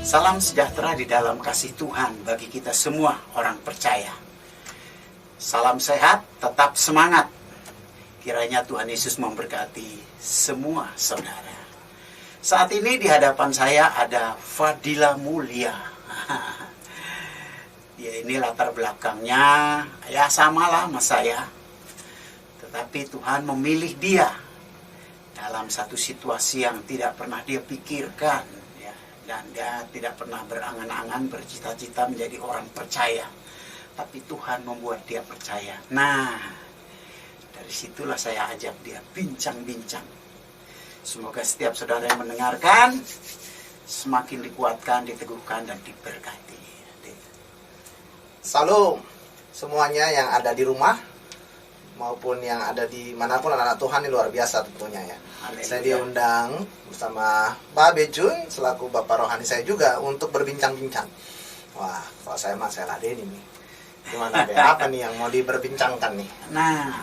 Salam sejahtera di dalam kasih Tuhan bagi kita semua orang percaya. Salam sehat, tetap semangat. Kiranya Tuhan Yesus memberkati semua saudara. Saat ini di hadapan saya ada Fadila Mulia. Dia ini latar belakangnya ya samalah sama saya. Tetapi Tuhan memilih dia dalam satu situasi yang tidak pernah dia pikirkan. Dan dia tidak pernah berangan-angan bercita-cita menjadi orang percaya. Tapi Tuhan membuat dia percaya. Nah, dari situlah saya ajak dia bincang-bincang. Semoga setiap saudara yang mendengarkan semakin dikuatkan, diteguhkan, dan diberkati. Salam semuanya yang ada di rumah maupun yang ada di manapun anak-anak Tuhan, ini luar biasa tentunya ya. Haleluya. Saya diundang bersama Mbak Bejun selaku Bapak Rohani saya juga untuk berbincang-bincang. Wah, kalau saya mah saya ladenin nih. Gimana Be? Apa nih yang mau diberbincangkan nih? Nah,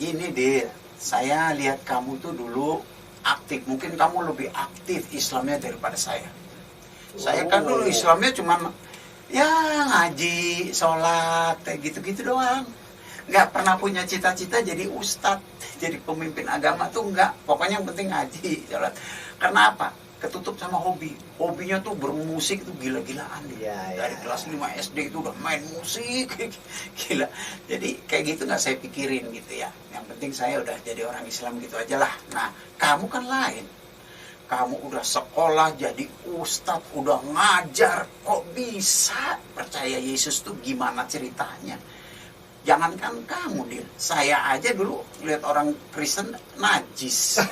gini deh, saya lihat kamu tuh dulu aktif. Mungkin kamu lebih aktif Islamnya daripada saya. Saya kan dulu Islamnya cuma ya ngaji, sholat, kayak gitu-gitu doang. Nggak pernah punya cita-cita jadi ustadz, jadi pemimpin agama tuh nggak. Pokoknya yang penting ngaji, sholat. Karena apa? Ketutup sama hobi. Hobinya tuh bermusik tuh gila-gilaan. Dari kelas 5 SD itu udah main musik. Gila. Jadi kayak gitu nggak saya pikirin gitu ya. Yang penting saya udah jadi orang Islam gitu aja lah. Nah, kamu kan lain. Kamu udah sekolah jadi ustadz, udah ngajar. Kok bisa percaya Yesus tuh gimana ceritanya? Jangankan kamu, Dil. Saya aja dulu lihat orang Kristen najis.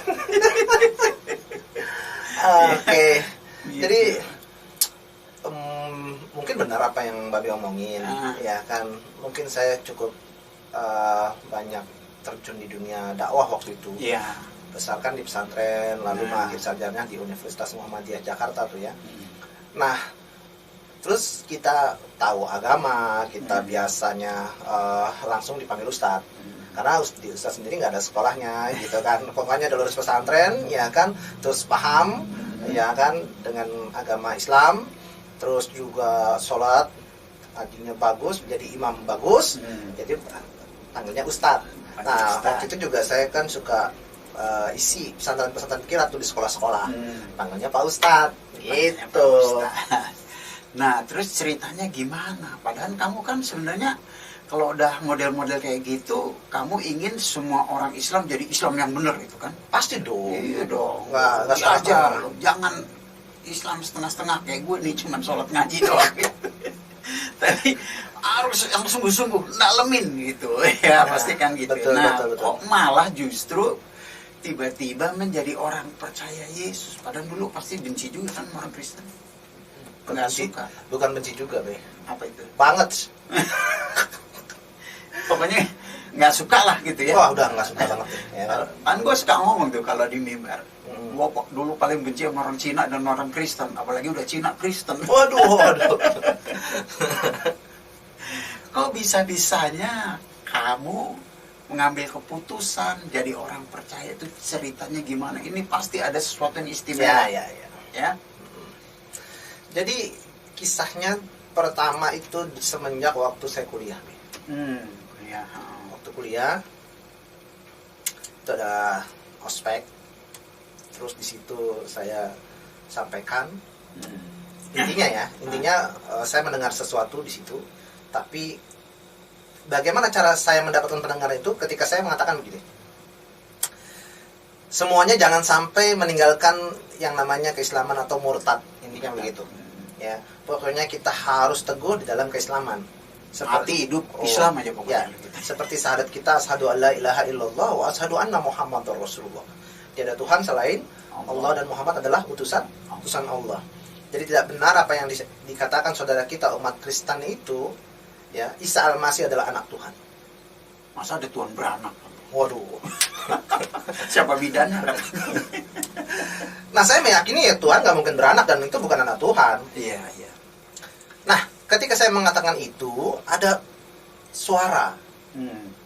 Oke. Gitu. Jadi mungkin benar apa yang Mbak Be omongin, ya kan. Mungkin saya cukup banyak terjun di dunia dakwah waktu itu. Iya. Besarkan di pesantren, lalu mengakhiri sarjana di Universitas Muhammadiyah Jakarta tuh ya. Nah, terus kita tahu agama, kita biasanya langsung dipanggil ustadz. Karena di ustadz sendiri nggak ada sekolahnya gitu kan. Pokoknya ada lulus pesantren, ya kan. Terus paham, ya kan, dengan agama Islam. Terus juga sholat, hajinya bagus, menjadi imam bagus. Jadi panggilnya ustadz. Nah, waktu itu juga saya kan suka isi pesantren-pesantren kilat tuh di sekolah-sekolah. Panggilnya Pak Ustadz. Gitu. Nah, terus ceritanya gimana? Padahal kamu kan sebenarnya kalau udah model-model kayak gitu, kamu ingin semua orang Islam jadi Islam yang benar itu kan? Pasti dong. Iya dong. Nggak aja loh. Jangan Islam setengah-setengah kayak gue nih, cuman sholat ngaji doang. Tapi harus yang sungguh-sungguh dalemin gitu. Ya, pasti kan gitu. Betul, nah, betul. kok malah justru tiba-tiba menjadi orang percaya Yesus? Padahal dulu pasti benci juga kan orang Kristen. Nggak suka. Bukan benci juga, Be. Apa itu? Banget. Pokoknya nggak suka lah gitu ya. Wah, udah nggak suka banget ya. Kan gue suka ngomong tuh kalau di mimbar. Gue dulu paling benci sama orang Cina dan orang Kristen. Apalagi udah Cina Kristen. Waduh. Kok bisa-bisanya kamu mengambil keputusan jadi orang percaya? Itu ceritanya gimana? Ini pasti ada sesuatu yang istimewa. Ya. Jadi kisahnya pertama itu semenjak waktu saya kuliah. Ya. Waktu kuliah itu ada ospek, terus di situ saya sampaikan intinya saya mendengar sesuatu di situ, tapi bagaimana cara saya mendapatkan pendengaran itu ketika saya mengatakan begini, semuanya jangan sampai meninggalkan yang namanya keislaman atau murtad, intinya begitu ya. Pokoknya kita harus teguh di dalam keislaman, seperti hidup Islam aja pokoknya. Seperti syahadat kita, asyhadu alla ilaha illallah wa asyhadu anna muhammadar rasulullah. Tiada Tuhan selain Allah dan Muhammad adalah utusan Allah. Jadi tidak benar apa yang dikatakan saudara kita umat Kristen itu, ya, Isa Al-Masih adalah anak Tuhan. Masa ada Tuhan beranak? Waduh. Siapa bidannya? Nah, saya meyakini ya Tuhan nggak mungkin beranak dan itu bukan anak Tuhan. Iya. Nah, ketika saya mengatakan itu, ada suara.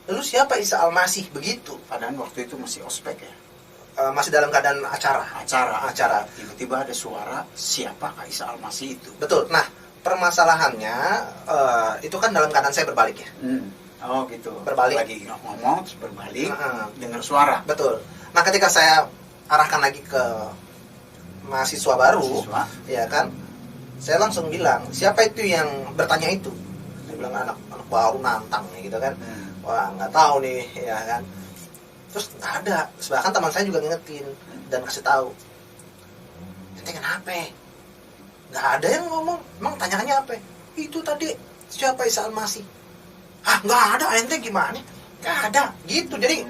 Lalu siapa Isa Al-Masih begitu? Padahal waktu itu masih ospek ya. masih dalam keadaan acara. Tiba-tiba ada suara, siapakah Isa Al-Masih itu? Betul. Nah, permasalahannya itu kan dalam keadaan saya berbalik ya. Oh gitu. Berbalik. Lagi ngomong, terus berbalik, dengar suara. Betul. Nah, ketika saya arahkan lagi ke mahasiswa baru, ya kan, saya langsung bilang, siapa itu yang bertanya itu? Saya bilang anak baru nantang gitu kan. Wah, nggak tahu nih, ya kan. Terus nggak ada. Bahkan teman saya juga ngingetin dan kasih tahu. Ente kenapa? Nggak ada yang ngomong. Emang tanyaannya apa? Itu tadi siapa Isa Al-Masih? Ah, nggak ada. Ente gimana? Nggak ada. Gitu. Jadi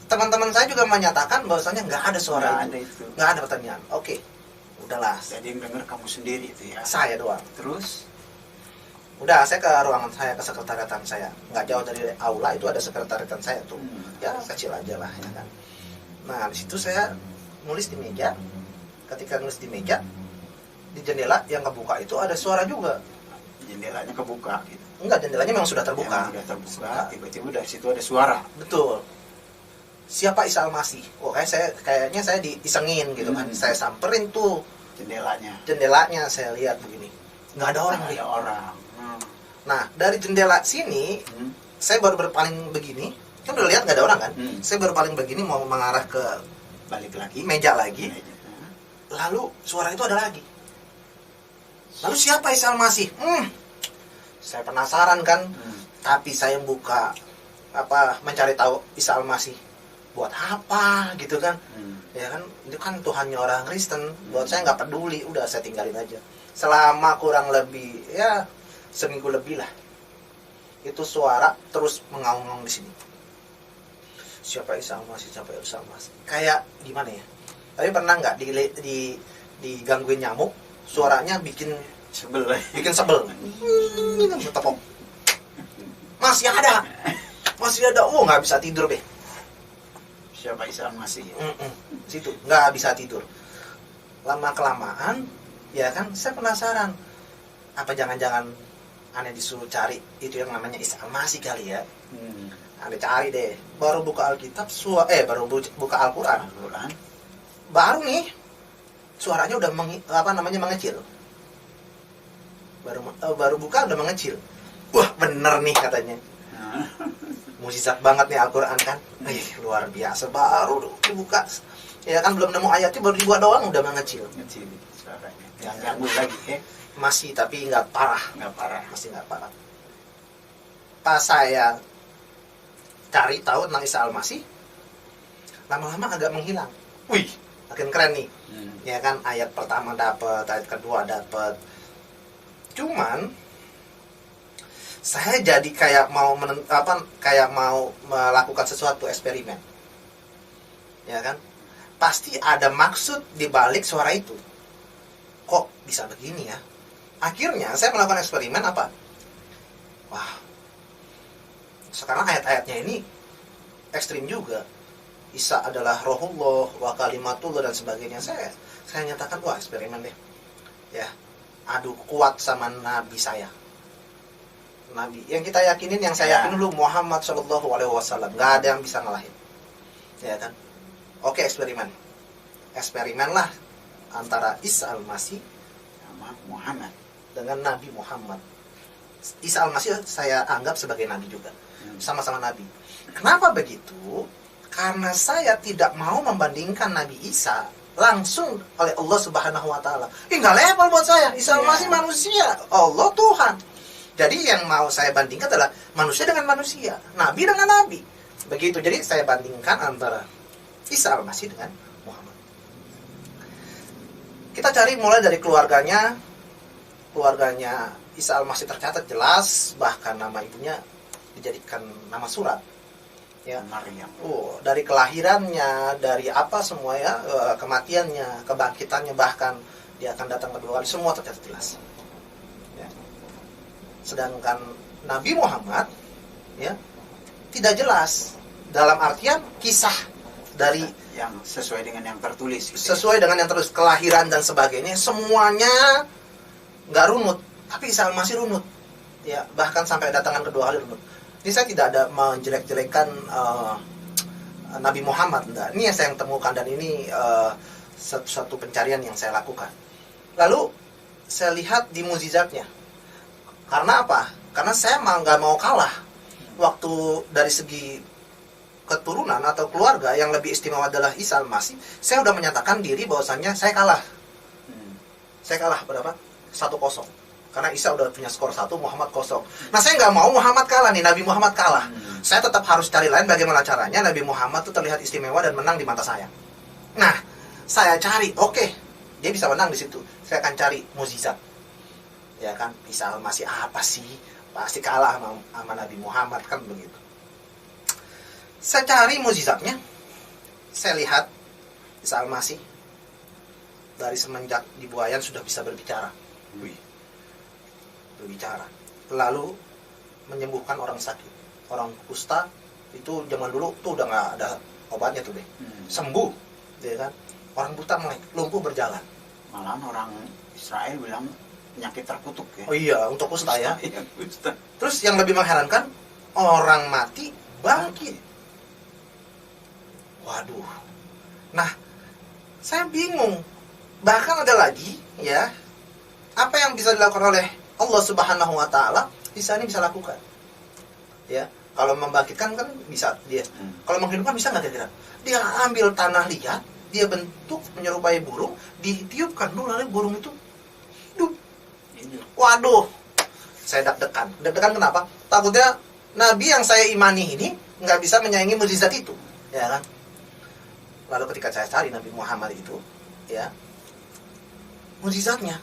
teman-teman saya juga menyatakan bahwasanya nggak ada suara itu. Nggak ada pertanyaan. Oke, udahlah. Jadi yang dengar kamu sendiri itu ya? Saya doang. Terus? Udah, saya ke ruangan saya, ke sekretariatan saya. Nggak jauh dari aula itu ada sekretariatan saya tuh. Ya kecil aja lah, ya kan. Nah, di situ saya nulis di meja. Ketika nulis di meja, di jendela yang kebuka itu ada suara juga. Jendelanya kebuka gitu? Enggak, jendelanya memang sudah terbuka. Sudah terbuka, tiba-tiba dari situ ada suara. Betul. Siapa Isa Al-Masih? Oh, kayaknya saya diisengin gitu kan. Saya samperin tuh jendelanya saya lihat begini. Nggak ada orang. Nggak ada orang. Nah, dari jendela sini, saya baru berpaling begini. Kan udah lihat nggak ada orang kan? Saya baru paling begini mau mengarah ke balik lagi, meja lagi. Lalu suara itu ada lagi. Lalu siapa Isa Al-Masih? Saya penasaran kan. Tapi saya buka mencari tahu Isa Al-Masih buat apa gitu kan. Ya kan, itu kan Tuhannya orang Kristen. Buat saya nggak peduli, udah saya tinggalin aja. Selama kurang lebih ya seminggu lebih lah, itu suara terus mengaung-ngaung di sini. Siapa Isa Al-Masih, siapa Isa Al-Masih? Kayak gimana ya? Tapi pernah nggak digangguin nyamuk, suaranya bikin sebel. Tepok. Masih ada. Oh, nggak bisa tidur deh. Siapa Isa Al-Masih? Situ nggak bisa tidur. Lama kelamaan, ya kan, saya penasaran. Apa jangan-jangan aneh disuruh cari itu yang namanya Isa Al-Masih kali ya? Aneh cari deh. Baru buka Alkitab, baru buka Al-Quran. Baru nih suaranya udah mengecil. Baru buka udah mengecil. Wah, bener nih katanya. Mukjizat banget nih Al-Quran kan. Luar biasa. Baru dibuka, ya kan, belum nemu ayatnya, baru dibuka doang udah mengecil. Suaranya. Yang ganggu lagi ya? Masih, tapi nggak parah. Masih nggak parah. Pas saya cari tahu tentang Isa Al-Masih, lama-lama agak menghilang. Wih, makin keren nih. Ya kan, ayat pertama dapat, ayat kedua dapat. Cuman saya jadi kayak mau melakukan sesuatu eksperimen. Ya kan? Pasti ada maksud di balik suara itu. Kok bisa begini ya? Akhirnya saya melakukan eksperimen apa? Wah, sekarang ayat-ayatnya ini ekstrim juga. Isa adalah rohullah wa kalimatullah dan sebagainya. Saya nyatakan, wah, eksperimen deh. Ya, adu kuat sama nabi saya. Nabi yang kita yakinin, yang saya yakin dulu, Muhammad Shallallahu Alaihi Wasallam. Nggak ada yang bisa ngalahin. Ya kan? Oke, eksperimen lah antara Isa Al-Masih sama Muhammad, dengan Nabi Muhammad. Isa Al-Masih saya anggap sebagai Nabi juga. Sama-sama Nabi. Kenapa begitu? Karena saya tidak mau membandingkan Nabi Isa langsung oleh Allah Subhanahu Wa Taala. Nggak level buat saya. Isa Al-Masih manusia, Allah Tuhan. Jadi yang mau saya bandingkan adalah manusia dengan manusia, Nabi dengan Nabi. Begitu. Jadi saya bandingkan antara Isa Al-Masih dengan Muhammad. Kita cari mulai dari keluarganya Isa Al-Masih tercatat jelas, bahkan nama ibunya dijadikan nama surat. Ya, Maryam. Dari kelahirannya, dari apa semua ya, kematiannya, kebangkitannya, bahkan dia akan datang kedua kali, semua tercatat jelas. Ya. Sedangkan Nabi Muhammad ya tidak jelas, dalam artian kisah dari yang sesuai dengan yang tertulis gitu. Sesuai dengan yang tertulis, kelahiran dan sebagainya semuanya nggak runut, tapi Isa Al-Masih runut ya, bahkan sampai datangan kedua kali runut. Ini saya tidak ada menjelek-jelekan Nabi Muhammad. Nah, ini yang saya temukan dan ini satu pencarian yang saya lakukan. Lalu saya lihat di mukjizatnya. Karena apa? Karena saya nggak mau kalah. Waktu dari segi keturunan atau keluarga yang lebih istimewa adalah Isa Al-Masih, saya udah menyatakan diri bahwasannya saya kalah. Saya kalah berapa? 1-0. Karena Isa udah punya skor 1, Muhammad 0. Nah, saya nggak mau Muhammad kalah nih, Nabi Muhammad kalah. Saya tetap harus cari lain bagaimana caranya Nabi Muhammad itu terlihat istimewa dan menang di mata saya. Nah, saya cari, oke, dia bisa menang di situ. Saya akan cari mukjizat. Ya kan, Isa Al-Masih apa sih? Pasti kalah sama Nabi Muhammad, kan begitu. Saya cari mukjizatnya. Saya lihat Isa Al-Masih dari semenjak di buayan sudah bisa berbicara. Berbicara. Lalu menyembuhkan orang sakit. Orang kusta itu zaman dulu tuh udah nggak ada obatnya tuh deh. Sembuh, ya kan? Orang buta melek, lumpuh berjalan. Malahan orang Israel bilang penyakit terkutuk ya. Oh iya, untuk kusta ya. Iya, kusta. Terus yang lebih mengherankan, orang mati bangkit. Waduh. Nah, saya bingung. Bahkan ada lagi, ya, apa yang bisa dilakukan oleh Allah Subhanahu wa Ta'ala, Isa ini bisa lakukan. Ya, kalau membangkitkan kan bisa dia. Kalau menghidupkan bisa nggak kira-kira? Dia ambil tanah liat, dia bentuk menyerupai burung, ditiupkan dulu lalu burung itu hidup. Waduh, saya deg-degan. Deg-degan kenapa? Takutnya Nabi yang saya imani ini nggak bisa menyaingi mukjizat itu, ya kan? Lalu ketika saya cari Nabi Muhammad itu, ya, mukjizatnya,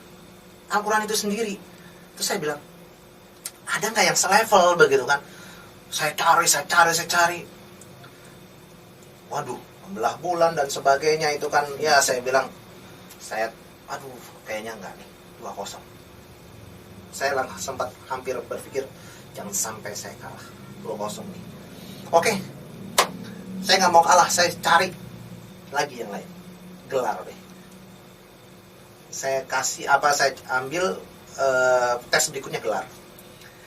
Al-Quran itu sendiri. Terus saya bilang, ada nggak yang selevel begitu kan? Saya cari. Waduh, membelah bulan dan sebagainya itu kan, ya saya bilang, aduh, kayaknya nggak nih, 2-0. Saya sempat hampir berpikir, jangan sampai saya kalah, 2-0 nih. Oke, saya nggak mau kalah, saya cari lagi yang lain, gelar deh. Saya ambil tes berikutnya gelar.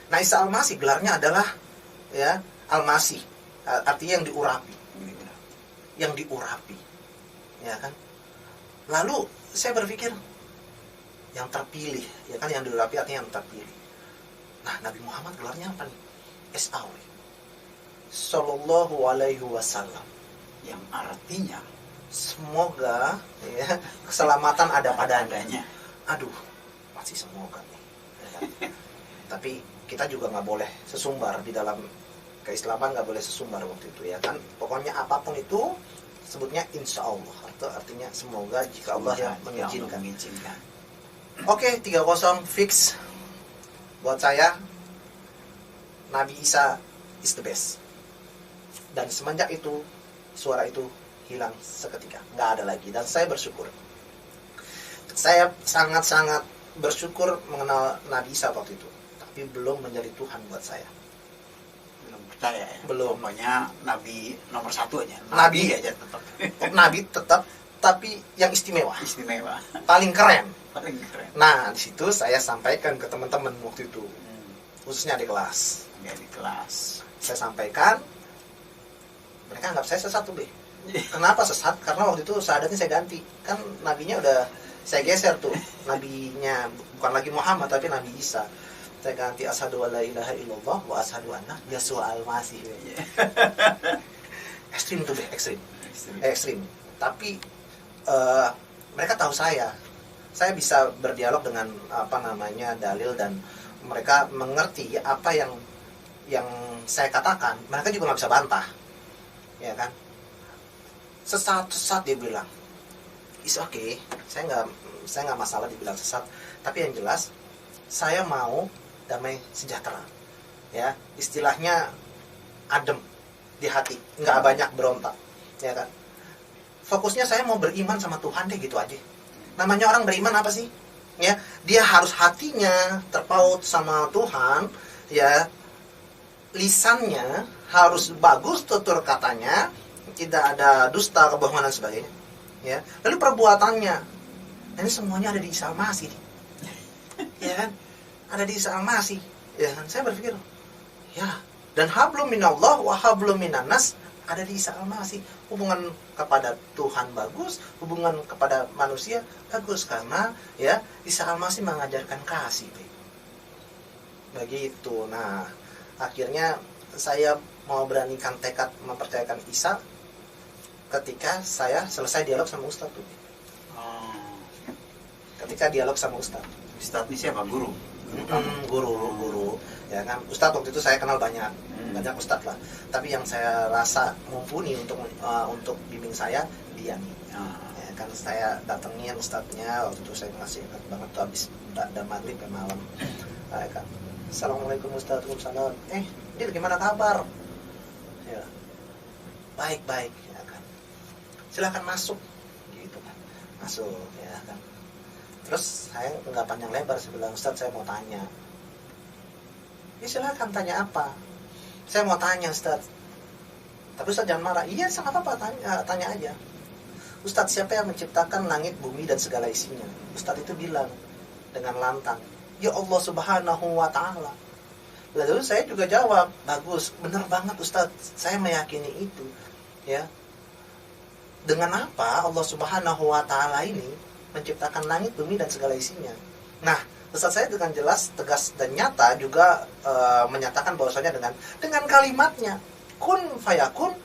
Nah, Isa Al-Masih gelarnya adalah ya Al-Masih, artinya yang diurapi, ya kan. Lalu saya berpikir yang terpilih, ya kan, yang diurapi artinya yang terpilih. Nah, Nabi Muhammad gelarnya apa nih? SAW, Sallallahu Alaihi Wasallam, yang artinya semoga ya keselamatan ada padanya. Aduh, masih semoga nih. Ya kan? Tapi kita juga nggak boleh sesumbar di dalam keislaman, nggak boleh sesumbar waktu itu, ya kan. Pokoknya apapun itu sebutnya insya Allah, atau artinya semoga jika Allah yang mengizinkan. Oke, 3-0 fix buat saya. Nabi Isa is the best. Dan semenjak itu suara itu hilang seketika, nggak ada lagi. Dan saya bersyukur. Saya sangat-sangat bersyukur mengenal Nabi Isa waktu itu, tapi belum menjadi Tuhan buat saya. Belum percaya ya? Belum. Pokoknya Nabi nomor 1 aja. Nabi aja tetap. Nabi tetap, tapi yang istimewa, paling keren. Paling keren. Nah, di situ saya sampaikan ke teman-teman waktu itu, khususnya di kelas. Ya, di kelas. Saya sampaikan, mereka anggap saya sesat tuh, Be. Kenapa sesat? Karena waktu itu syahadatnya saya ganti. Kan nabinya udah saya geser tuh. Nabinya bukan lagi Muhammad tapi Nabi Isa. Saya ganti asyhadu alla ilaha illallah wa asyhadu anna Yeshua al-Masih. Ekstrim tuh, Be, ekstrim. Tapi mereka tahu saya bisa berdialog dengan dalil, dan mereka mengerti apa yang saya katakan. Mereka juga nggak bisa bantah, ya kan. Sesat dia bilang, is okay, saya nggak masalah dibilang sesat, tapi yang jelas saya mau damai sejahtera, ya, istilahnya adem di hati, nggak banyak berontak, ya kan. Fokusnya saya mau beriman sama Tuhan deh, gitu aja. Namanya orang beriman apa sih? Ya, dia harus hatinya terpaut sama Tuhan, ya, lisannya harus bagus tutur katanya, tidak ada dusta, kebohongan dan sebagainya, ya. Lalu perbuatannya, ini semuanya ada di Isa Al-Masih, ya kan? Ada di Isa Al-Masih, ya kan? Saya berpikir, ya, dan hablum minallah wa hablum minannas ada di Isa Al-Masih. Hubungan kepada Tuhan bagus, hubungan kepada manusia bagus, karena ya Isa Al-Masih mengajarkan kasih. Begitu. Nah, akhirnya saya mau beranikan tekad mempercayakan Isa ketika saya selesai dialog sama Ustadz tuh. Ketika dialog sama Ustadz. Ustadz ini siapa? Guru? Guru ya kan. Ustadz waktu itu saya kenal banyak Ustadz lah, tapi yang saya rasa mumpuni untuk bimbing saya dia nih. Ya kan, saya datengin Ustadznya waktu itu, saya masih ingat banget tuh, habis udah maghrib ke malam. Ya kan, Assalamualaikum Ustadz. Waalaikumsalam. Dia gimana kabar? Ya, baik ya kan, silakan masuk gitu kan. Masuk ya kan. Terus saya nggak panjang lebar, saya bilang, Ustadz saya mau tanya. Ya silakan, tanya apa? Saya mau tanya Ustadz. Tapi Ustadz jangan marah. Iya, sangat apa, tanya aja. Ustadz, siapa yang menciptakan langit, bumi, dan segala isinya? Ustadz itu bilang dengan lantang, ya Allah Subhanahu wa Ta'ala. Lalu saya juga jawab, bagus, benar banget Ustadz, saya meyakini itu. Ya, dengan apa Allah Subhanahu wa Ta'ala ini menciptakan langit, bumi, dan segala isinya? Nah, Ustadz saya dengan jelas, tegas, dan nyata juga menyatakan bahwasanya dengan kalimatnya kun fayakun,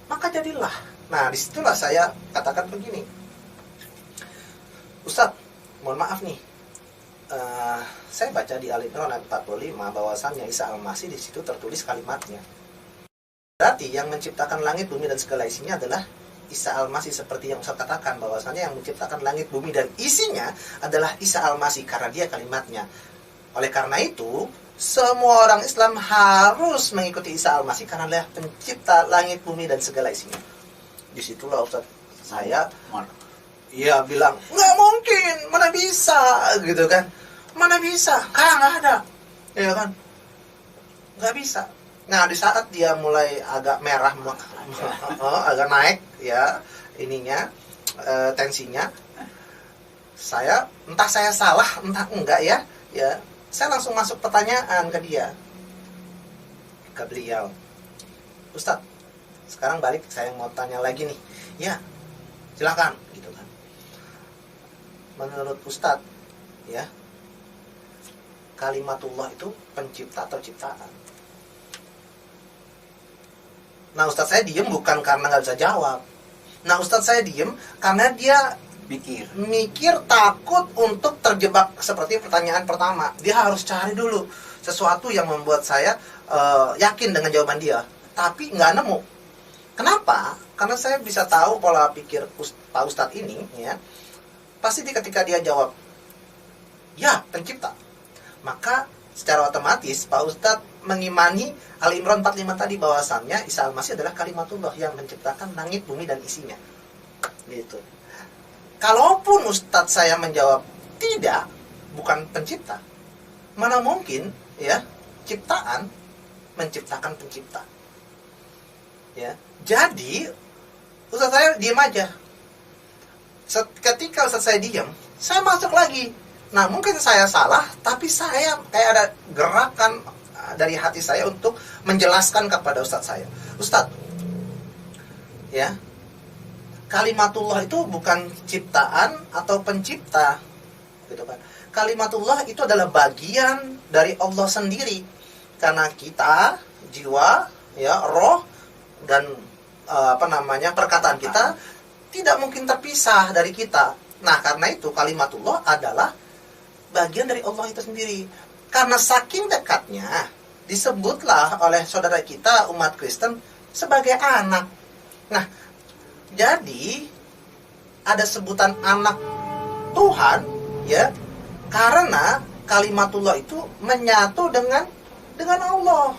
maka jadilah. Nah, disitulah saya katakan begini, Ustadz, mohon maaf nih, saya baca di Al-Imran ayat 45 bahwasannya Isa Al-Masih di situ tertulis kalimatnya. Berarti yang menciptakan langit, bumi, dan segala isinya adalah Isa Al-Masih, seperti yang saya katakan bahwasanya yang menciptakan langit, bumi, dan isinya adalah Isa Al-Masih karena dia kalimatnya. Oleh karena itu, semua orang Islam harus mengikuti Isa Al-Masih karena dia pencipta langit, bumi, dan segala isinya. Disitulah Ustaz saya bilang, nggak mungkin, mana bisa gitu kan, mana bisa, kayak nggak ada, ya kan, nggak bisa. Nah, di saat dia mulai agak merah, agak naik ya ininya, tensinya, entah saya salah, entah enggak ya, saya langsung masuk pertanyaan ke dia, ke beliau, Ustadz, sekarang balik, saya mau tanya lagi nih, ya silakan, gitu kan. Menurut Ustadz, ya, kalimatullah itu pencipta atau ciptaan? Nah, Ustadz saya diem bukan karena nggak bisa jawab. Nah, Ustadz saya diem karena dia mikir takut untuk terjebak seperti pertanyaan pertama. Dia harus cari dulu sesuatu yang membuat saya yakin dengan jawaban dia, tapi nggak nemu. Kenapa? Karena saya bisa tahu pola pikir Pak Ustadz ini, ya. Pasti ketika dia jawab, ya pencipta, maka secara otomatis Pak Ustadz mengimani Al-Imran 45 tadi bahwasannya Isa Al-Masih adalah kalimatullah yang menciptakan langit, bumi, dan isinya. Gitu. Kalaupun Ustadz saya menjawab tidak, bukan pencipta, mana mungkin ya ciptaan menciptakan pencipta. Ya. Jadi Ustadz saya diam aja. Ketika Ustadz saya diam, saya masuk lagi. Nah, mungkin saya salah, tapi saya kayak ada gerakan dari hati saya untuk menjelaskan kepada Ustadz saya. Ustadz, ya, kalimatullah itu bukan ciptaan atau pencipta, gitu kan. Kalimatullah itu adalah bagian dari Allah sendiri. Karena kita, jiwa, ya, roh, dan perkataan kita tidak mungkin terpisah dari kita. Nah, karena itu kalimatullah adalah bagian dari Allah itu sendiri. Karena saking dekatnya, disebutlah oleh saudara kita umat Kristen sebagai anak. Nah, jadi ada sebutan anak Tuhan, ya, karena kalimatullah itu menyatu dengan Allah.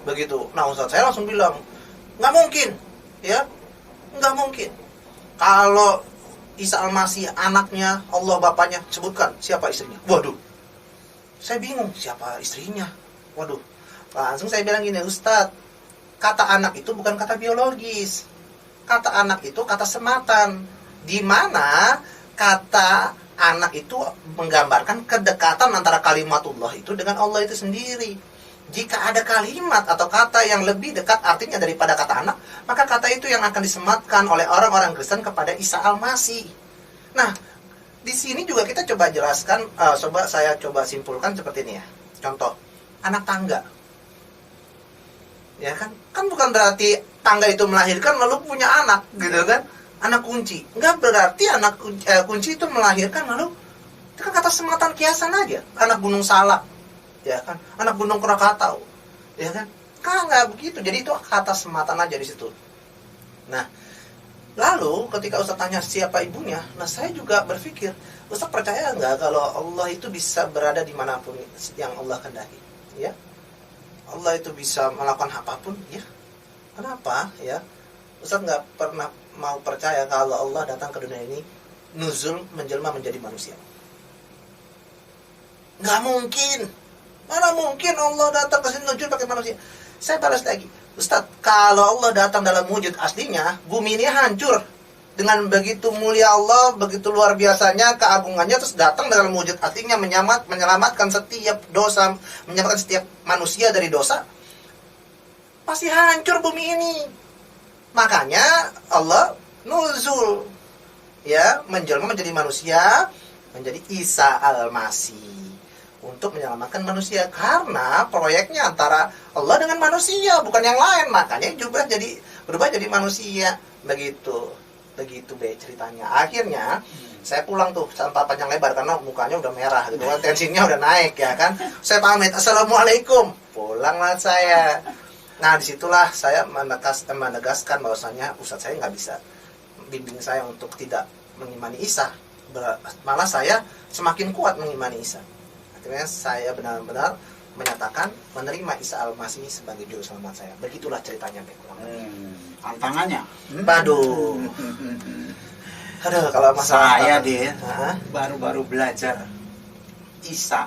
Begitu. Nah, Ustaz saya langsung bilang, nggak mungkin, ya, nggak mungkin. Kalau Isa Al-Masih anaknya, Allah bapaknya, sebutkan siapa istrinya. Waduh, saya bingung siapa istrinya. Waduh, langsung saya bilang gini, Ustadz, kata anak itu bukan kata biologis. Kata anak itu kata sematan, di mana kata anak itu menggambarkan kedekatan antara kalimatullah itu dengan Allah itu sendiri. jika ada kalimat atau kata yang lebih dekat artinya daripada kata anak, maka kata itu yang akan disematkan oleh orang-orang Kristen kepada Isa Al-Masih. Nah, di sini juga kita coba jelaskan, saya coba simpulkan seperti ini ya. Contoh, anak tangga. Ya kan? Kan bukan berarti tangga itu melahirkan lalu punya anak, gitu kan? Anak kunci. Enggak berarti anak kunci itu melahirkan lalu itu kan kata sematan kiasan aja. Anak Gunung Salak, ya kan? Anak Gunung Krakatau, ya kan? Kan nggak begitu. Jadi itu kata sematan aja di situ. Nah, lalu ketika Ustaz tanya siapa ibunya, nah saya juga berpikir, Ustaz percaya nggak kalau Allah itu bisa berada dimanapun yang Allah kehendaki? Ya, Allah itu bisa melakukan apapun, ya. Kenapa? Ya, Ustaz nggak pernah mau percaya kalau Allah datang ke dunia ini nuzul menjelma menjadi manusia. Nggak mungkin. Mana mungkin Allah datang ke sini nuzul pakai manusia? Saya balas lagi, Ustaz, kalau Allah datang dalam wujud aslinya, bumi ini hancur. Dengan begitu mulia Allah, begitu luar biasanya keagungannya, terus datang dalam wujud aslinya menyelamatkan setiap dosa, menyelamatkan setiap manusia dari dosa, pasti hancur bumi ini. Makanya Allah nuzul, ya, menjelma menjadi manusia, menjadi Isa Al-Masih untuk menyelamatkan manusia, karena proyeknya antara Allah dengan manusia, bukan yang lain. Makanya juga berubah jadi manusia. Begitu be ceritanya. Akhirnya saya pulang tuh tanpa panjang lebar karena mukanya udah merah gitu kan, tensinya udah naik, ya kan. Saya pamit, assalamualaikum, pulanglah saya. Nah, disitulah saya menegaskan bahwasanya Ustadz saya nggak bisa bimbing saya untuk tidak mengimani Isa. Malah saya semakin kuat mengimani Isa. Akhirnya saya benar-benar menyatakan menerima Isa Al-Masih sebagai juru selamat saya. Begitulah ceritanya, kurang lebih. Tantangannya. Aduh. Aduh, kalau masalah saya deh baru-baru belajar Isa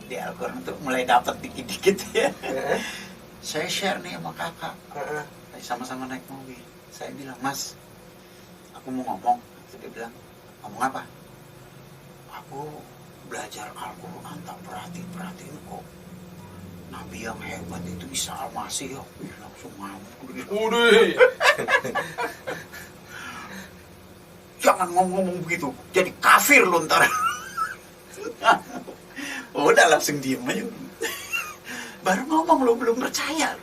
di Al-Quran tuh mulai dapat dikit-dikit ya. Saya share nih sama kakak, sama-sama naik mobil. Saya bilang, Mas, aku mau ngomong. Dia bilang, ngomong apa? Aku belajar Al-Quran, tak perhatiin kok. Nabi yang hebat itu Isa Al-Masih ya. Langsung ngamuk. Udah. Jangan ngomong begitu, jadi kafir lu ntar. Udah langsung diem aja. Baru ngomong lo belum percaya.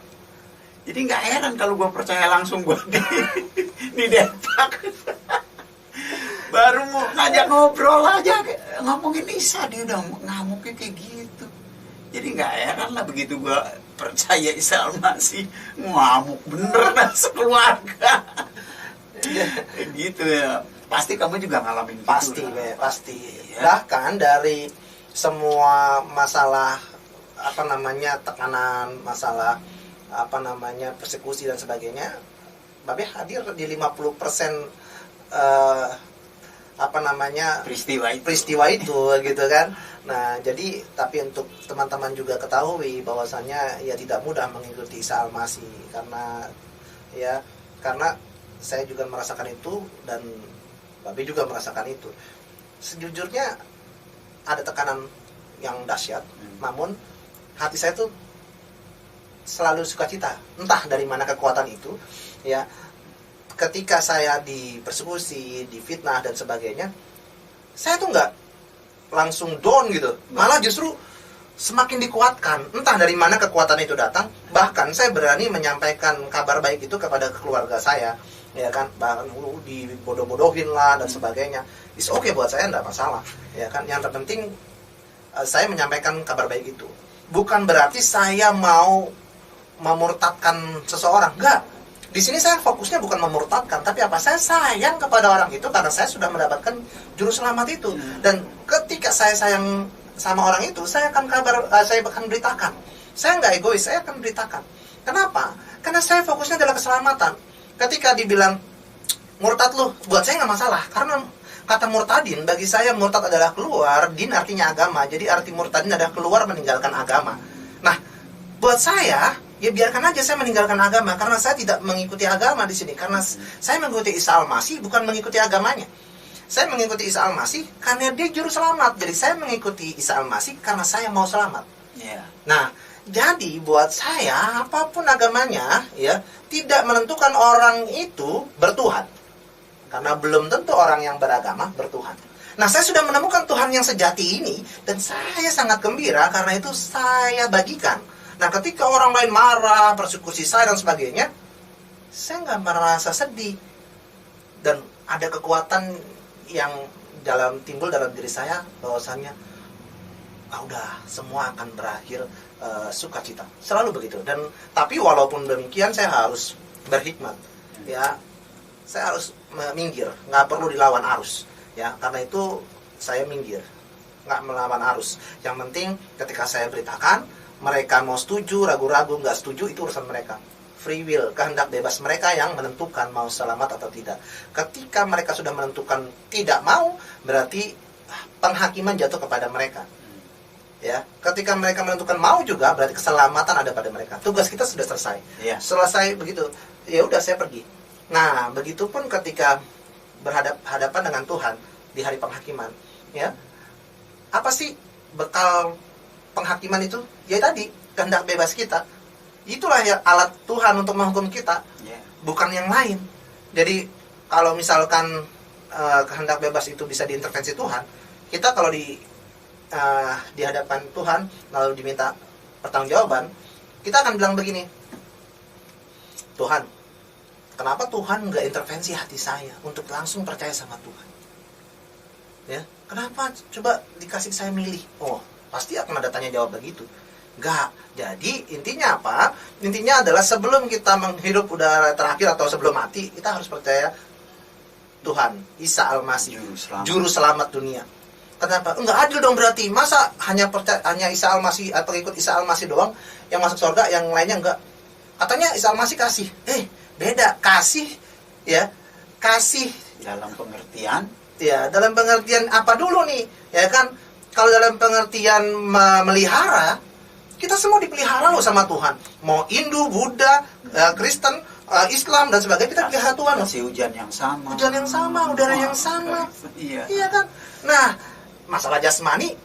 Jadi nggak heran kalau gue percaya langsung gue di depak. Baru mau ngajak ngobrol aja ngomongin Isa, dia udah ngamuknya kayak gitu. Jadi nggak heran lah begitu gue percaya Isa Al-Masih, ngamuk bener dah sekeluarga. Gitu ya. Pasti kamu juga ngalamin gitu. Pasti. Ya. Bahkan dari semua masalah tekanan, masalah persekusi dan sebagainya, Babe hadir di 50% peristiwa itu gitu kan. Nah, jadi tapi untuk teman-teman juga ketahui bahwasanya ya tidak mudah mengikuti Isa Al-Masih karena saya juga merasakan itu dan Babe juga merasakan itu. Sejujurnya ada tekanan yang dahsyat, namun hati saya tuh selalu sukacita, entah dari mana kekuatan itu, ya. Ketika saya dipersekusi, difitnah dan sebagainya, saya tuh nggak langsung down gitu, malah justru semakin dikuatkan, entah dari mana kekuatan itu datang. Bahkan saya berani menyampaikan kabar baik itu kepada keluarga saya, ya kan, bahkan dibodoh-bodohin lah dan sebagainya. It's okay buat saya, nggak masalah, ya kan. Yang terpenting saya menyampaikan kabar baik itu. Bukan berarti saya mau memurtadkan seseorang, enggak. Di sini saya fokusnya bukan memurtadkan, tapi apa? Saya sayang kepada orang itu karena saya sudah mendapatkan juru selamat itu. Dan ketika saya sayang sama orang itu, saya akan beritakan. Saya nggak egois, saya akan beritakan. Kenapa? Karena saya fokusnya adalah keselamatan. Ketika dibilang murtad lu, buat saya nggak masalah, karena kata murtadin, bagi saya murtad adalah keluar, din artinya agama. Jadi arti murtadin adalah keluar meninggalkan agama. Nah, buat saya, ya biarkan aja saya meninggalkan agama, karena saya tidak mengikuti agama di sini. Karena saya mengikuti Isa Al-Masih, bukan mengikuti agamanya. Saya mengikuti Isa Al-Masih karena dia juru selamat. Jadi saya mengikuti Isa Al-Masih karena saya mau selamat. Yeah. Nah, Jadi buat saya apapun agamanya ya tidak menentukan orang itu bertuhan. Karena belum tentu orang yang beragama bertuhan. Nah, saya sudah menemukan Tuhan yang sejati ini dan saya sangat gembira karena itu saya bagikan. Nah, ketika orang lain marah, persekusi saya dan sebagainya, saya nggak merasa sedih. Dan ada kekuatan yang timbul dalam diri saya bahwasannya udah semua akan berakhir sukacita. Selalu begitu. Dan tapi walaupun demikian saya harus berhikmat. Ya, saya harus minggir, nggak perlu dilawan arus. Ya, karena itu saya minggir, nggak melawan arus. Yang penting ketika saya beritakan, mereka mau setuju, ragu-ragu, nggak setuju, itu urusan mereka. Free will, kehendak bebas mereka yang menentukan mau selamat atau tidak. Ketika mereka sudah menentukan tidak mau, berarti penghakiman jatuh kepada mereka. Ya, ketika mereka menentukan mau juga, berarti keselamatan ada pada mereka. Tugas kita sudah selesai. Iya. Selesai begitu, ya udah saya pergi. Nah, begitupun ketika berhadapan dengan Tuhan di hari penghakiman, ya. Apa sih bekal penghakiman itu? Ya tadi, kehendak bebas kita. Itulah ya alat Tuhan untuk menghukum kita, bukan yang lain. Jadi kalau misalkan kehendak bebas itu bisa diintervensi Tuhan, kita kalau di hadapan Tuhan lalu diminta pertanggungjawaban, kita akan bilang begini, Tuhan, kenapa Tuhan nggak intervensi hati saya untuk langsung percaya sama Tuhan? Ya, kenapa coba dikasih saya milih? Oh, pasti akan ada tanya jawab begitu. Enggak. Jadi intinya apa? Intinya adalah sebelum kita menghirup udara terakhir atau sebelum mati, kita harus percaya Tuhan, Isa Al-Masih, Juru Selamat dunia. Kenapa? Enggak adil dong berarti. Masa hanya Isa Al-Masih atau pengikut Isa Al-Masih doang yang masuk surga, yang lainnya enggak? Katanya Isa Al-Masih kasih. Beda. Kasih ya. Kasih dalam pengertian. Ya, dalam pengertian apa dulu nih? Ya kan? Kalau dalam pengertian melihara, kita semua dipelihara loh sama Tuhan. Mau Hindu, Buddha, Kristen, Islam dan sebagainya, kita pelihara Tuhan loh. Kasih hujan yang sama. Hujan yang sama, udara yang sama. Iya kan? Nah, masalah jasmani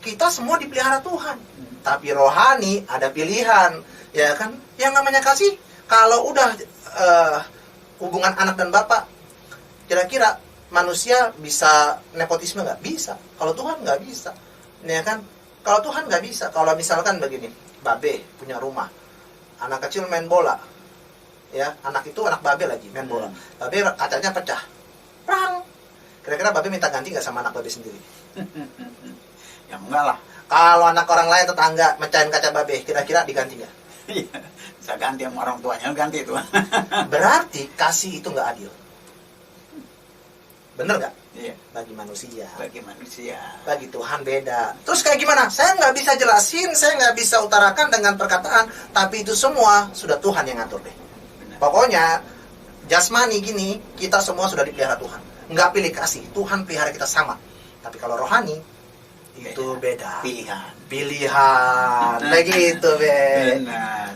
kita semua dipelihara Tuhan, tapi rohani ada pilihan, ya kan? Yang namanya kasih, kalau udah hubungan anak dan bapak, kira-kira manusia bisa nepotisme nggak? Bisa. Kalau Tuhan nggak bisa, ya kan? Kalau Tuhan nggak bisa. Kalau misalkan begini, babe punya rumah, anak kecil main bola, ya, anak itu anak babe lagi main bola, babe kacanya pecah, perang. Kira-kira babe minta ganti nggak sama anak babe sendiri? Ya enggak lah. Kalau anak orang lain tetangga mecahin kaca babe, kira-kira diganti nggak? Bisa ganti sama orang tuanya, ganti itu. Berarti kasih itu nggak adil. Bener nggak? Iya. Bagi manusia. Bagi manusia. Bagi Tuhan beda. Terus kayak gimana? Saya nggak bisa jelasin, saya nggak bisa utarakan dengan perkataan, tapi itu semua sudah Tuhan yang ngatur deh. Benar. Pokoknya jasmani gini, kita semua sudah dipelihara Tuhan. Nggak pilih kasih, Tuhan pelihara kita sama. Tapi kalau rohani itu beda. Pilihan. Begitu, Ben. Benar.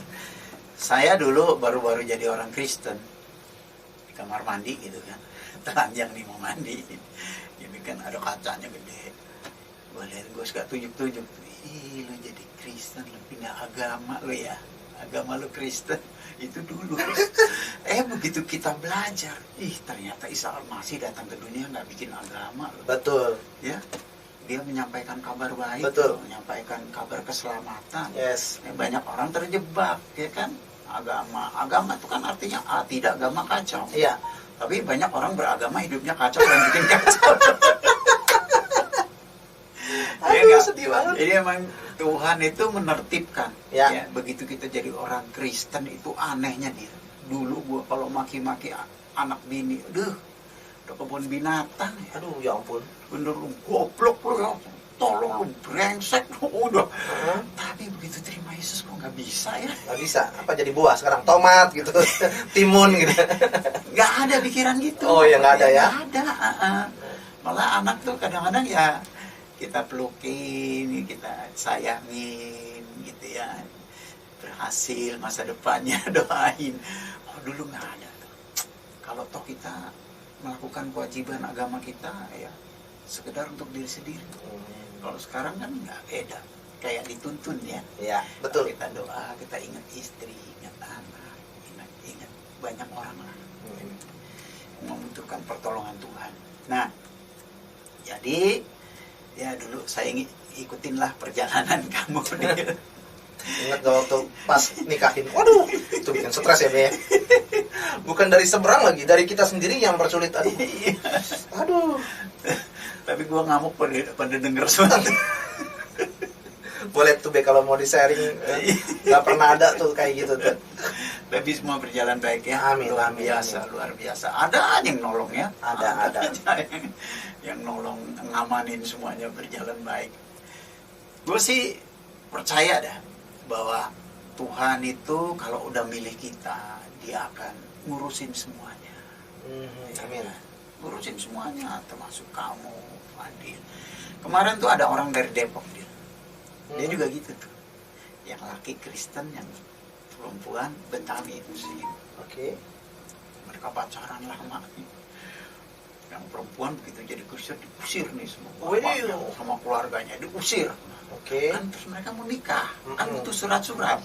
Saya dulu baru-baru jadi orang Kristen di kamar mandi gitu kan. Telanjang nih mau mandi. Ini kan ada kacanya gede. Gue lihat, gue suka tujuk-tujuk. Ih, lu jadi Kristen, lu pindah agama lu ya. Agama lu Kristen. Itu dulu. Begitu kita belajar, ternyata Isa Al-Masih datang ke dunia nggak bikin agama loh. Betul. Ya, dia menyampaikan kabar baik. Betul. Loh, menyampaikan kabar keselamatan. Yes. Banyak orang terjebak, ya kan? Agama itu kan artinya tidak agama kacau. Iya. Tapi banyak orang beragama hidupnya kacau dan bikin kacau. Aduh, sedih banget. Jadi emang Tuhan itu menertibkan. Ya. Begitu kita jadi orang Kristen itu anehnya dia. Dulu gua kalau maki-maki anak bini, udah kebun binatang. Aduh, ya ampun. Bener lu goblok lu ya. Tolong lu brengsek lu udah. Tapi begitu terima Yesus kok nggak bisa ya? Nggak bisa. Apa jadi buah sekarang? Tomat gitu, timun gitu. Nggak ada pikiran gitu. Oh ya nggak ada ya? Nggak ada. Malah anak tuh kadang-kadang ya kita pelukin, kita sayangin gitu ya. Berhasil masa depannya doain. Oh dulu nggak ada tuh. Kalau toh kita melakukan kewajiban agama kita ya sekedar untuk diri sendiri. Kalau sekarang kan nggak beda. kayak dituntun ya. Iya, betul. Kita doa, kita ingat istri, ingat anak, ingat banyak orang lah membutuhkan pertolongan Tuhan. Nah, jadi ya dulu saya ikutinlah perjalanan kamu dia. Ingat gak waktu pas nikahin? Waduh, itu bikin stres ya, Be. Bukan dari seberang lagi, dari kita sendiri yang bersulit. Aduh. Tapi gua ngamuk pada denger semua. Boleh tuh, Be, kalau mau di-sharing. Gak pernah ada tuh kayak gitu tuh. Tapi semua berjalan baik ya. Amin, luar amin, biasa, amin. luar biasa. Ada yang nolong ya. Ada. Yang nolong, ngamanin semuanya berjalan baik. Gue sih percaya dah bahwa Tuhan itu kalau udah milih kita, dia akan ngurusin semuanya. Amin. Ngurusin semuanya, termasuk kamu, Fadil. Kemarin tuh ada orang dari Depok, dia juga gitu tuh. Yang laki Kristen, yang perempuan Betawi Muslim. Oke. Mereka pacaran lama nih. Yang perempuan begitu jadi Kristen diusir nih semua bapaknya, sama keluarganya diusir. Oke. Kan terus mereka mau nikah, kan butuh surat-surat.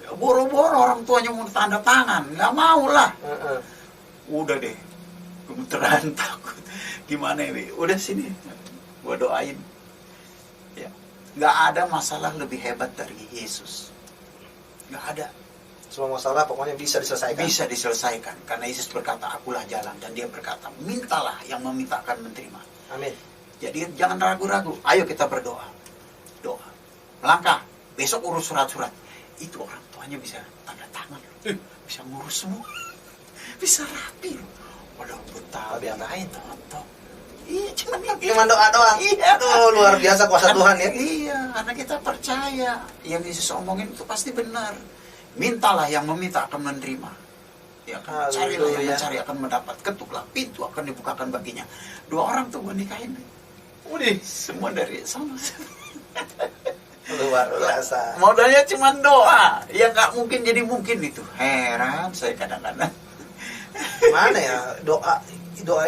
Ya, boro-boro orang tuanya mau tanda tangan, nggak mau lah. Udah deh, gemeteran takut. Gimana ini? Udah sini, gua doain. Ya, nggak ada masalah lebih hebat dari Yesus. Nggak ada. Semua masalah pokoknya bisa diselesaikan. Bisa diselesaikan, karena Yesus berkata, akulah jalan, dan dia berkata, mintalah, yang meminta akan menerima. Amin. Jadi jangan ragu-ragu, ayo kita berdoa. Doa, melangkah, besok urus surat-surat. Itu orang tuanya bisa tanda tangan, bisa ngurus semua, bisa rapi loh. Waduh, betah yang lain nonton. Iya, cuma doa doang. Iya. Aduh, luar biasa kuasa Tuhan ya. Iya, karena kita percaya yang Yesus omongin itu pasti benar. Mintalah, yang meminta akan menerima. Ya kan? Carilah, yang mencari akan mendapat. Ketuklah, pintu akan dibukakan baginya. 2 orang tuh gue nikahin. Udih, semua dari sana. Luar biasa. Modalnya cuma doa. Ya nggak mungkin jadi mungkin itu. Heran saya kadang-kadang. Gimana ya, doa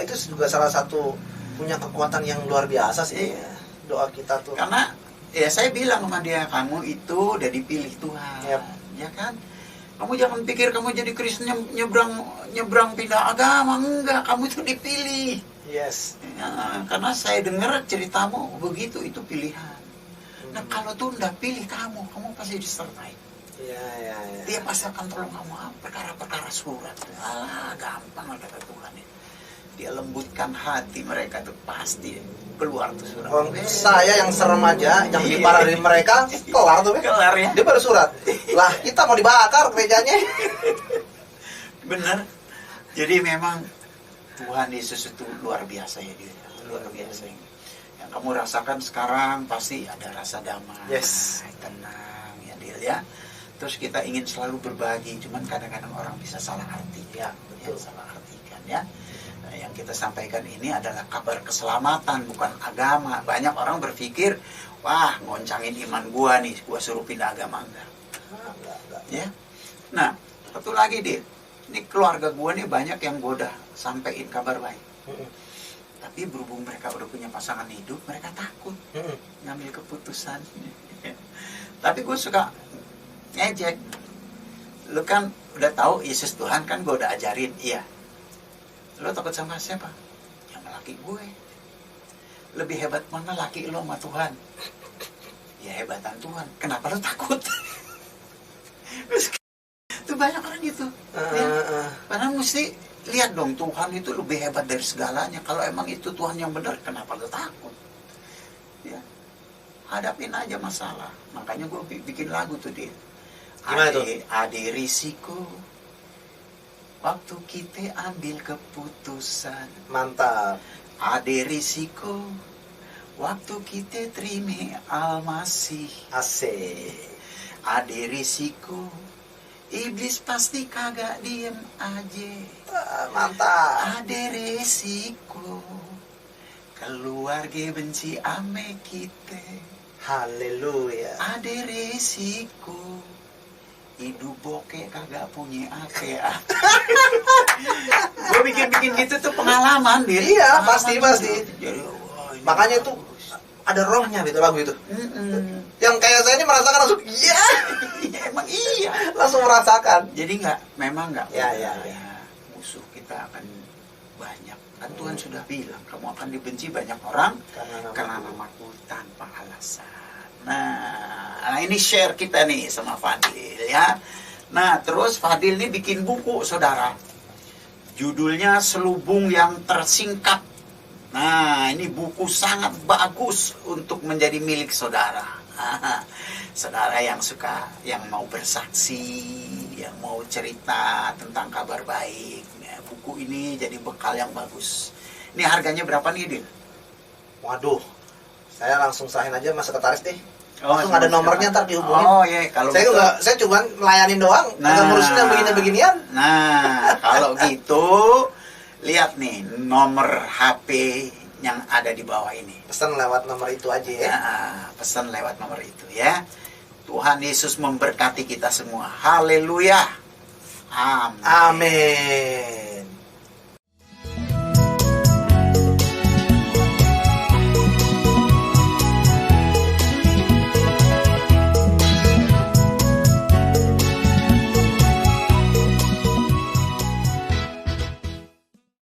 itu juga salah satu punya kekuatan yang luar biasa sih. Iya. Doa kita tuh. Karena ya saya bilang sama dia, kamu itu udah dipilih Tuhan. Yep. Ya kan? Kamu jangan pikir kamu jadi Kristen nyebrang pindah agama. Enggak, kamu itu dipilih. Yes. Ya, karena saya dengar ceritamu begitu, itu pilihan. Nah, kalau Tuhan udah pilih kamu pasti disertai. Iya. Dia pasti akan tolong kamu perkara-perkara surat. Alah, gampang lah kata Tuhan. Dia lembutkan hati mereka tuh pasti keluar tuh surat. Saya yang serem aja, yang dimarahin mereka, kelar tuh. Kelar ya. Dia baru surat. Lah, kita mau dibakar gerejanya. Bener. Jadi memang Tuhan Yesus itu luar biasa ya dia. Luar biasa. Yang kamu rasakan sekarang pasti ada rasa damai. Yes. Tenang ya dia ya. Terus kita ingin selalu berbagi, cuman kadang-kadang orang bisa salah arti ya. Betul. Salah artikan ya. Yang kita sampaikan ini adalah kabar keselamatan, bukan agama. Banyak orang berpikir, wah ngoncangin iman gua nih, gua suruh pindah agama. Enggak. Ya. Nah, satu lagi dia, ini keluarga gua nih banyak yang gua udah sampein kabar baik. Tapi berhubung mereka udah punya pasangan hidup, mereka takut ngambil keputusan. Tapi gue suka ngejek. Lu kan udah tahu Yesus Tuhan kan, gue udah ajarin, iya. Lo takut sama siapa? Yang laki gue. Lebih hebat mana laki lo sama Tuhan? Ya hebatan Tuhan. Kenapa lo takut? Itu banyak orang gitu. Ya. Padahal mesti lihat dong, Tuhan itu lebih hebat dari segalanya. Kalau emang itu Tuhan yang benar, kenapa lo takut? Ya. Hadapin aja masalah. Makanya gue bikin lagu tuh dia. Ade risiko. Waktu kita ambil keputusan. Mantap. Ada risiko. Waktu kita terima Almasih. Asik. Ada risiko. Iblis pasti kagak diem aja. Mantap. Ada risiko. Keluarga benci ame kita. Haleluya. Ada risiko. Hidup bokeh kagak punya ake. Gue bikin gitu tuh pengalaman dia. Iya, pasti. Jadi, makanya tuh ada rohnya gitu lagu itu. Mm-mm. Yang kayak saya ini merasakan langsung, iya, Ya, emang iya. langsung merasakan. Jadi memang nggak Ya, mudah ya. musuh kita akan banyak. Kan Tuhan sudah bilang, kamu akan dibenci banyak orang karena namaku tanpa alasan. Nah, ini share kita nih sama Fadil ya. Nah, terus Fadil ini bikin buku, saudara. Judulnya Selubung yang Tersingkap. Nah, ini buku sangat bagus untuk menjadi milik saudara. Saudara yang yang mau bersaksi, yang mau cerita tentang kabar baik. Ya, buku ini jadi bekal yang bagus. Ini harganya berapa nih, Dil? Waduh, saya langsung sahin aja mas sekretaris deh. Oh, Langsung ada nomornya ntar dihubungin. Oh iya, kalau saya gitu, saya cuma melayanin doang, nggak ngurusin yang begini-beginian. Nah, kalau gitu lihat nih nomor HP yang ada di bawah ini. Pesan lewat nomor itu aja ya. Nah, pesan lewat nomor itu ya. Tuhan Yesus memberkati kita semua. Haleluya. Amin. Amin.